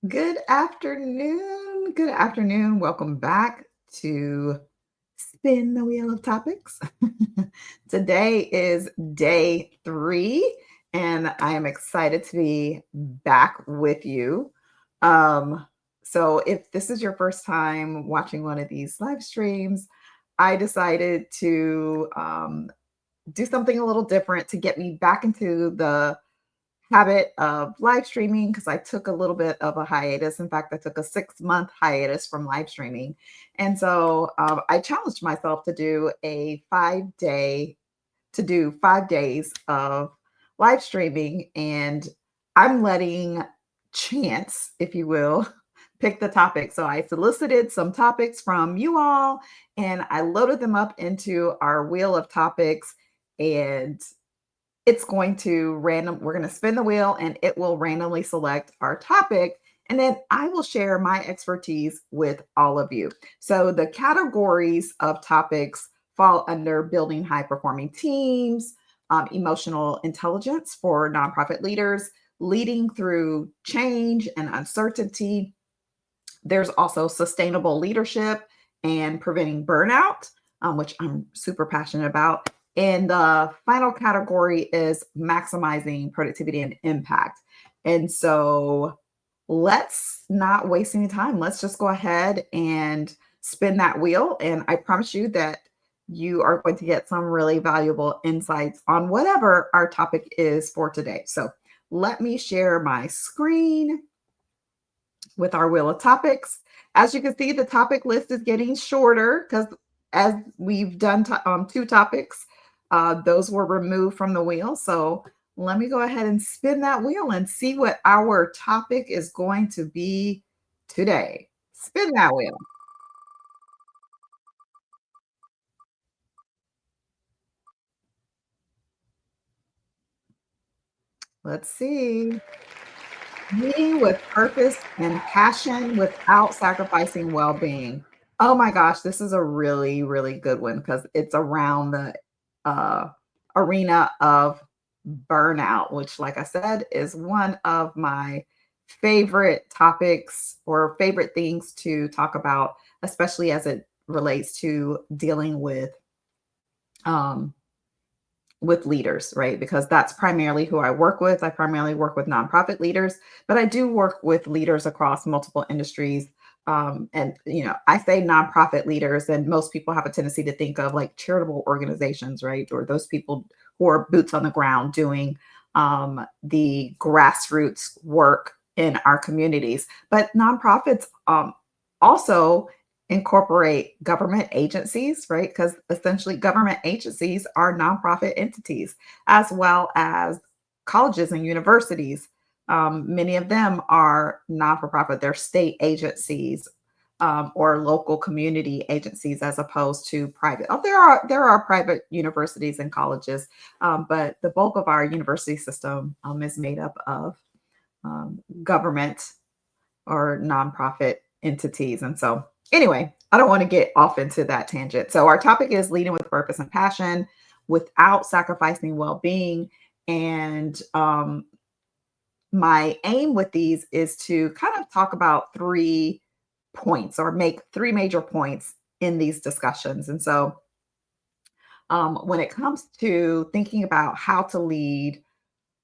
Good afternoon. Good afternoon. Welcome back to Spin the Wheel of Topics. Today is day 3, and I am excited to be back with you. Um, so, if this is your first time watching one of these live streams, I decided to do something a little different to get me back into the habit of live streaming because I took a little bit of a hiatus. In fact, I took a 6-month hiatus from live streaming. And so I challenged myself to do a 5 day, to do 5 days of live streaming. And I'm letting chance, if you will, pick the topic. So I solicited some topics from you all and I loaded them up into our wheel of topics. And it's going to we're going to spin the wheel and it will randomly select our topic. And then I will share my expertise with all of you. So the categories of topics fall under building high performing teams, emotional intelligence for nonprofit leaders, leading through change and uncertainty. There's also sustainable leadership and preventing burnout, which I'm super passionate about. And the final category is maximizing productivity and impact. And so let's not waste any time. Let's just go ahead and spin that wheel. And I promise you that you are going to get some really valuable insights on whatever our topic is for today. So let me share my screen with our wheel of topics. As you can see, the topic list is getting shorter because as we've done 2 topics, those were removed from the wheel. So let me go ahead and spin that wheel and see what our topic is going to be today. Spin that wheel. Let's see. Leading with purpose and passion without sacrificing well being. Oh my gosh, this is a really, really good one because it's around the uh, arena of burnout, which, like I said, is one of my favorite topics or favorite things to talk about, especially as it relates to dealing um, with leaders, right? Because that's primarily who I work with. I primarily work with nonprofit leaders, but I do work with leaders across multiple industries. And I say nonprofit leaders, and most people have a tendency to think of like charitable organizations, right? Or those people who are boots on the ground doing the grassroots work in our communities. But nonprofits also incorporate government agencies, right? Because essentially government agencies are nonprofit entities, as well as colleges and universities. Many of them are non for profit, they're state agencies. Or local community agencies as opposed to private. Oh, there are private universities and colleges, but the bulk of our university system is made up of government or nonprofit entities. And so, anyway, I don't want to get off into that tangent. So, our topic is leading with purpose and passion without sacrificing well being. And my aim with these is to kind of talk about 3 points or make 3 major points in these discussions. And so, when it comes to thinking about how to lead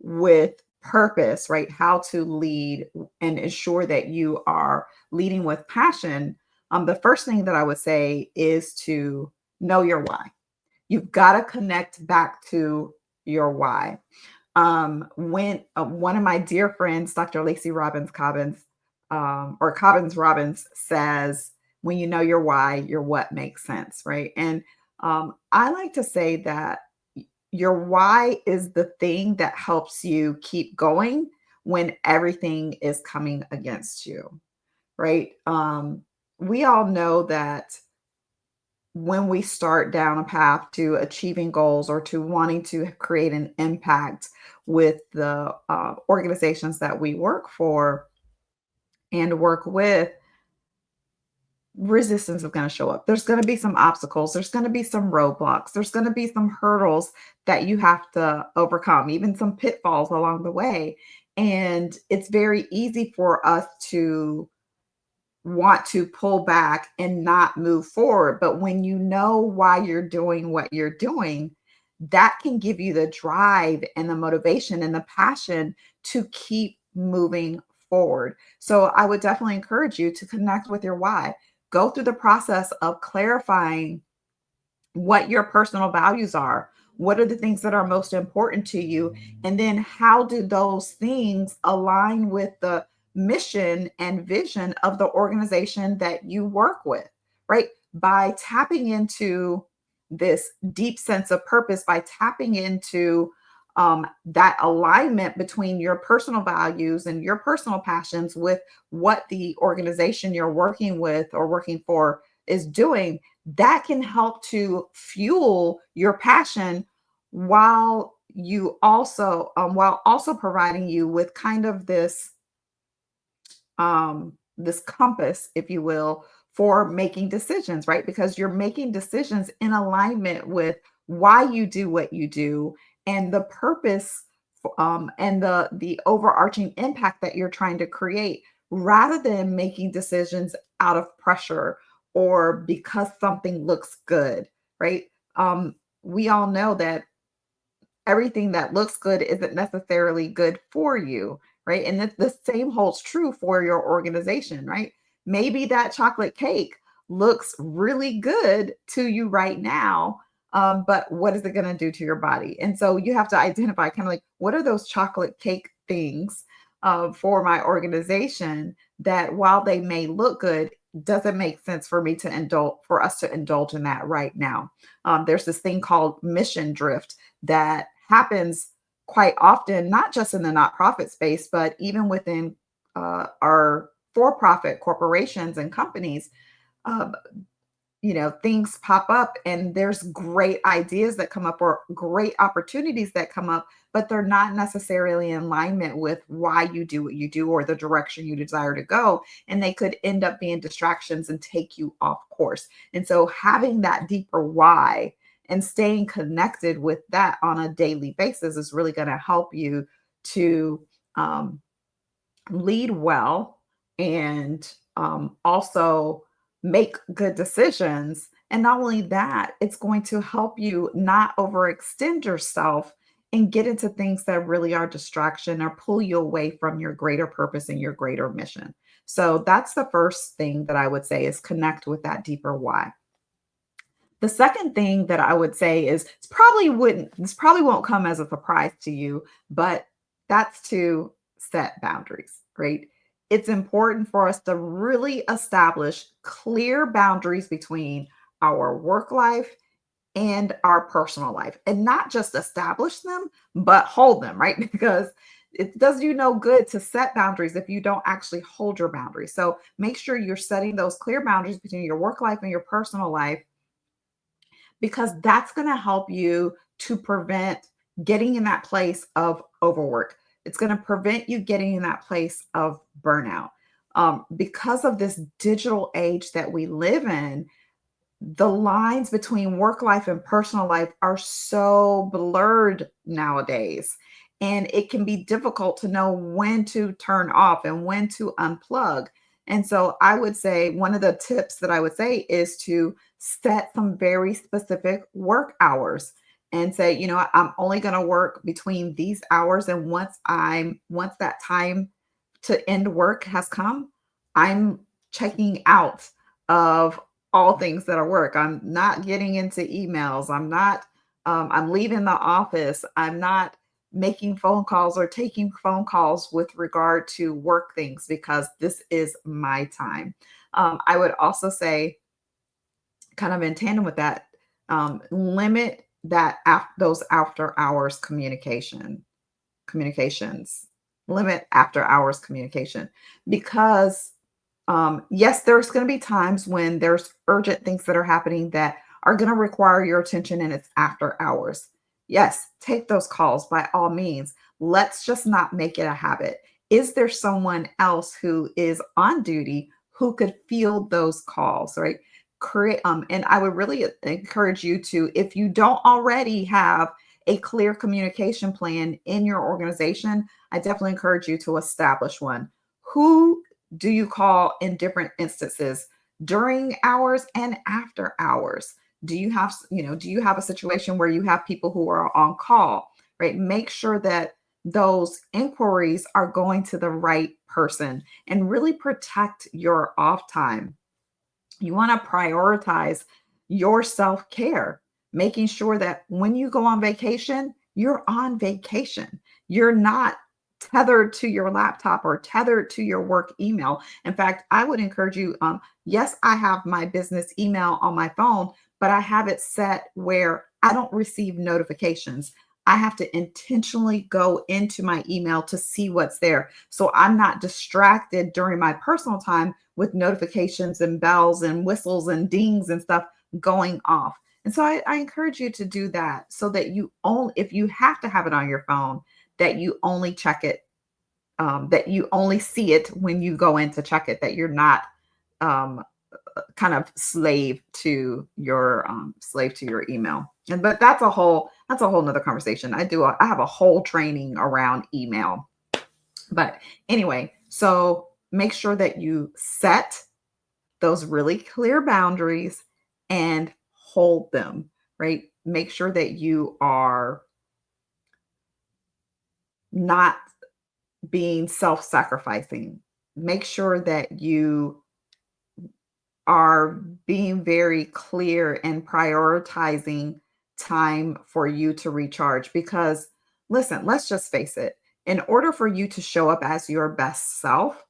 with purpose, right? How to lead and ensure that you are leading with passion. The first thing that I would say is to know your why. You've got to connect back to your why. When one of my dear friends, Dr. Lacey Robbins Cobbins, or Cobbins Robbins says, when you know your why, your what makes sense, right? And I like to say that your why is the thing that helps you keep going when everything is coming against you, right? We all know that when we start down a path to achieving goals or to wanting to create an impact with the organizations that we work for and work with, resistance is going to show up. There's going to be some obstacles. There's going to be some roadblocks. There's going to be some hurdles that you have to overcome, even some pitfalls along the way. And it's very easy for us to want to pull back and not move forward. But when you know why you're doing what you're doing, that can give you the drive and the motivation and the passion to keep moving forward. So I would definitely encourage you to connect with your why. Go through the process of clarifying what your personal values are. What are the things that are most important to you? And then how do those things align with the mission and vision of the organization that you work with, right? By tapping into this deep sense of purpose, by tapping into that alignment between your personal values and your personal passions with what the organization you're working with or working for is doing, that can help to fuel your passion while also providing you with kind of this compass, if you will, for making decisions, right? Because you're making decisions in alignment with why you do what you do and the purpose, and the overarching impact that you're trying to create, rather than making decisions out of pressure or because something looks good, right? We all know that everything that looks good isn't necessarily good for you, right? And the same holds true for your organization, right? Maybe that chocolate cake looks really good to you right now, but what is it going to do to your body? And so you have to identify kind of like, what are those chocolate cake things for my organization that, while they may look good, doesn't make sense for me to for us to indulge in that right now. There's this thing called mission drift that happens quite often, not just in the nonprofit space, but even within our for profit corporations and companies. Uh, things pop up and there's great ideas that come up or great opportunities that come up, but they're not necessarily in alignment with why you do what you do or the direction you desire to go. And they could end up being distractions and take you off course. And so having that deeper why and staying connected with that on a daily basis is really going to help you to um, lead well and also make good decisions. And not only that, it's going to help you not overextend yourself and get into things that really are distraction or pull you away from your greater purpose and your greater mission. So that's the first thing that I would say, is connect with that deeper why. The second thing that I would say is, this probably won't come as a surprise to you, but that's to set boundaries, right? It's important for us to really establish clear boundaries between our work life and our personal life, and not just establish them, but hold them, right? Because it does you no good to set boundaries if you don't actually hold your boundaries. So make sure you're setting those clear boundaries between your work life and your personal life, because that's going to help you to prevent getting in that place of overwork. It's going to prevent you getting in that place of burnout. Because of this digital age that we live in, the lines between work life and personal life are so blurred nowadays. And it can be difficult to know when to turn off and when to unplug. And so I would say one of the tips that I would say is to set some very specific work hours and say, I'm only going to work between these hours. And once that time to end work has come, I'm checking out of all things that are work. I'm not getting into emails. I'm leaving the office. I'm not making phone calls or taking phone calls with regard to work things, because this is my time. I would also say, kind of in tandem with that, limit those after hours communications, limit after hours communication, because yes, there's going to be times when there's urgent things that are happening that are going to require your attention and it's after hours. Yes, take those calls by all means. Let's just not make it a habit. Is there someone else who is on duty who could field those calls, right? Create And I would really encourage you to, if you don't already have a clear communication plan in your organization, I definitely encourage you to establish one. Who do you call in different instances during hours and after hours? Do you have a situation where you have people who are on call, right? Make sure that those inquiries are going to the right person and really protect your off time. You want to prioritize your self care, making sure that when you go on vacation, you're on vacation. You're not tethered to your laptop or tethered to your work email. In fact, I would encourage you. Yes, I have my business email on my phone, but I have it set where I don't receive notifications. I have to intentionally go into my email to see what's there. So I'm not distracted during my personal time with notifications and bells and whistles and dings and stuff going off. And so I encourage you to do that so that you only, if you have to have it on your phone, that you only check it, that you only see it when you go in to check it, that you're not um, kind of slave to your email. And but that's a whole nother conversation. I have a whole training around email. But anyway, so make sure that you set those really clear boundaries and hold them, right? Make sure that you are not being self-sacrificing. Make sure that you are being very clear and prioritizing time for you to recharge. Because, listen, let's just face it, in order for you to show up as your best self,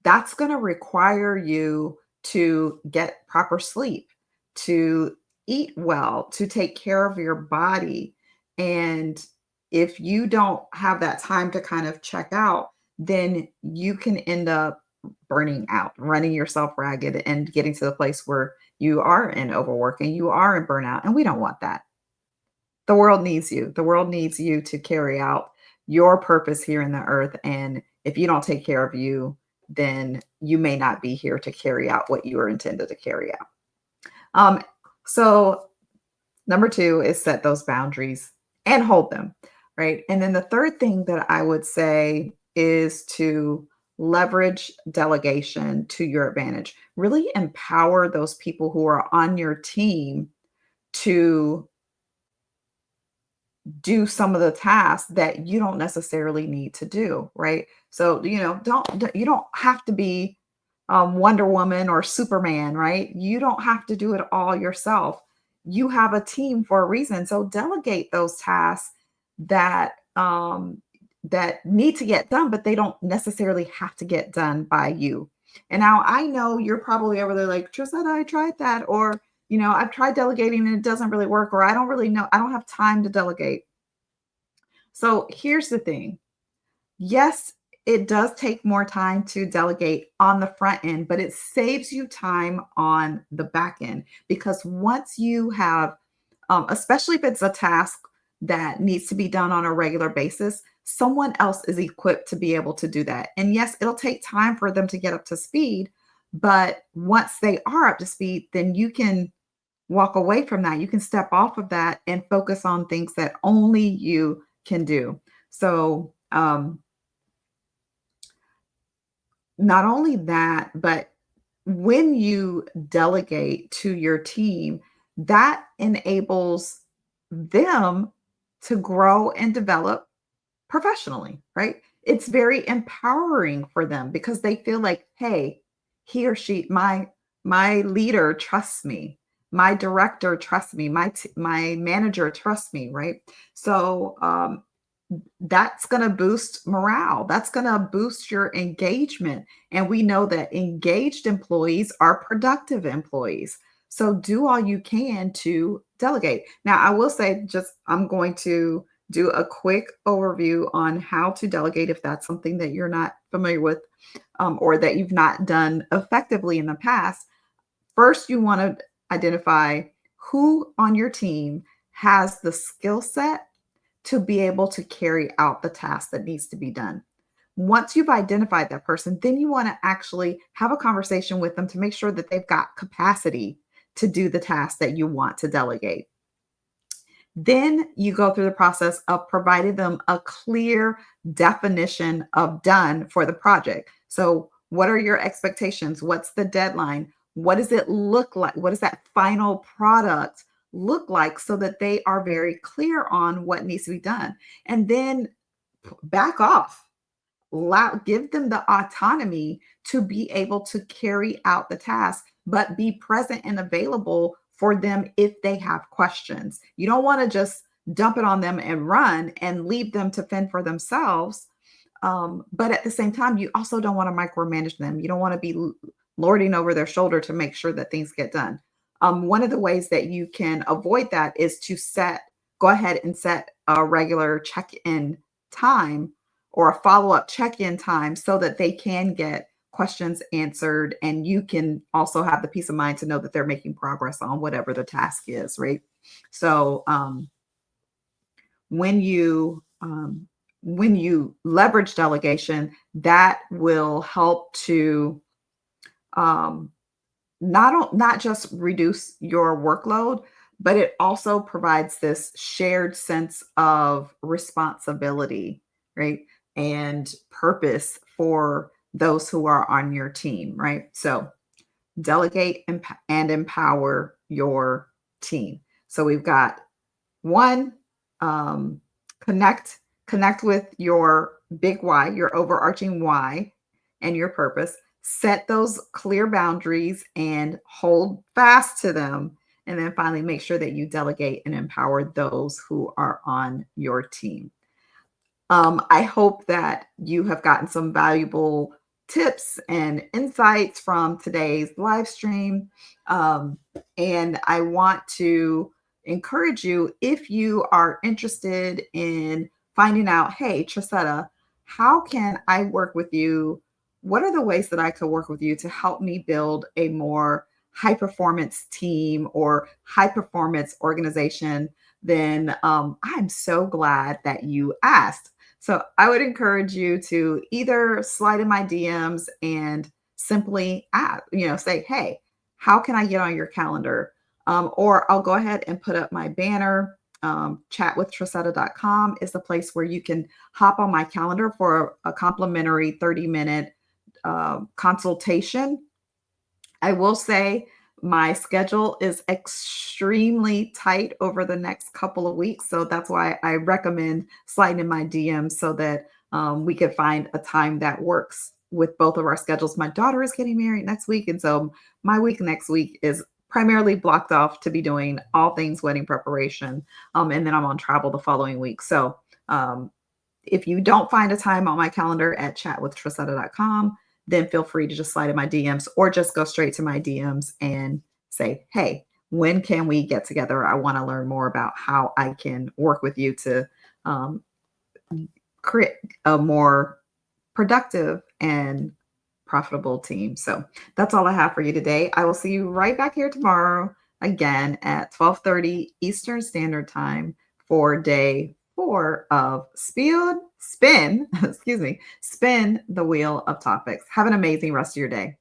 that's going to require you to get proper sleep, to eat well, to take care of your body. And if you don't have that time to kind of check out, then you can end up burning out, running yourself ragged, and getting to the place where you are in overwork and you are in burnout. And we don't want that. The world needs you. The world needs you to carry out your purpose here in the earth. And if you don't take care of you, then you may not be here to carry out what you were intended to carry out. So number two is set those boundaries and hold them, right? And then the third thing that I would say is to leverage delegation to your advantage. Really empower those people who are on your team to do some of the tasks that you don't necessarily need to do, right? So, you don't have to be Wonder Woman or Superman, right? You don't have to do it all yourself. You have a team for a reason. So delegate those tasks that that need to get done, but they don't necessarily have to get done by you. And now I know you're probably over there like, Trisetta, I tried that, or I've tried delegating and it doesn't really work, or I don't really know, I don't have time to delegate. So here's the thing. Yes, it does take more time to delegate on the front end, but it saves you time on the back end because once you have, especially if it's a task that needs to be done on a regular basis, someone else is equipped to be able to do that. And yes, it'll take time for them to get up to speed, but once they are up to speed, then you can walk away from that. You can step off of that and focus on things that only you can do. So, not only that, but when you delegate to your team, that enables them to grow and develop professionally, right? It's very empowering for them because they feel like, hey, he or she, my leader trusts me, my director trusts me, my manager trusts me, right? So that's going to boost morale. That's going to boost your engagement. And we know that engaged employees are productive employees. So do all you can to delegate. Now, I will say, I'm going to do a quick overview on how to delegate if that's something that you're not familiar with, or that you've not done effectively in the past. First, you want to identify who on your team has the skill set to be able to carry out the task that needs to be done. Once you've identified that person, then you want to actually have a conversation with them to make sure that they've got capacity to do the task that you want to delegate. Then you go through the process of providing them a clear definition of done for the project. So, what are your expectations? What's the deadline? What does it look like? What does that final product look like so that they are very clear on what needs to be done? And then back off, give them the autonomy to be able to carry out the task, but be present and available for them if they have questions. You don't want to just dump it on them and run and leave them to fend for themselves. But at the same time, you also don't want to micromanage them. You don't want to be lording over their shoulder to make sure that things get done. One of the ways that you can avoid that is to go ahead and set a regular check in time or a follow up check in time so that they can get questions answered and you can also have the peace of mind to know that they're making progress on whatever the task is, right? So, when you leverage delegation, that will help to um, not just reduce your workload, but it also provides this shared sense of responsibility, right? And purpose for those who are on your team, right? So delegate and empower your team. So we've got one, um, connect with your big why, your overarching why and your purpose. Set those clear boundaries and hold fast to them. And then finally, make sure that you delegate and empower those who are on your team. I hope that you have gotten some valuable tips and insights from today's live stream. Um, and I want to encourage you, if you are interested in finding out, hey, Trisetta, how can I work with you? What are the ways that I could work with you to help me build a more high performance team or high performance organization? Then I'm so glad that you asked. So I would encourage you to either slide in my DMs and simply ask, say, hey, how can I get on your calendar? Or I'll go ahead and put up my banner. Chatwithtrisetta.com is the place where you can hop on my calendar for a complimentary 30-minute consultation. I will say my schedule is extremely tight over the next couple of weeks. So that's why I recommend sliding in my DMs so that we can find a time that works with both of our schedules. My daughter is getting married next week. And so my week next week is primarily blocked off to be doing all things wedding preparation. And then I'm on travel the following week. So if you don't find a time on my calendar at chatwithtrisetta.com, then feel free to just slide in my DMs or just go straight to my DMs and say, hey, when can we get together? I want to learn more about how I can work with you to um, create a more productive and profitable team. So that's all I have for you today. I will see you right back here tomorrow again at 12:30 Eastern Standard Time for day 4 of spin, excuse me, spin the wheel of topics. Have an amazing rest of your day.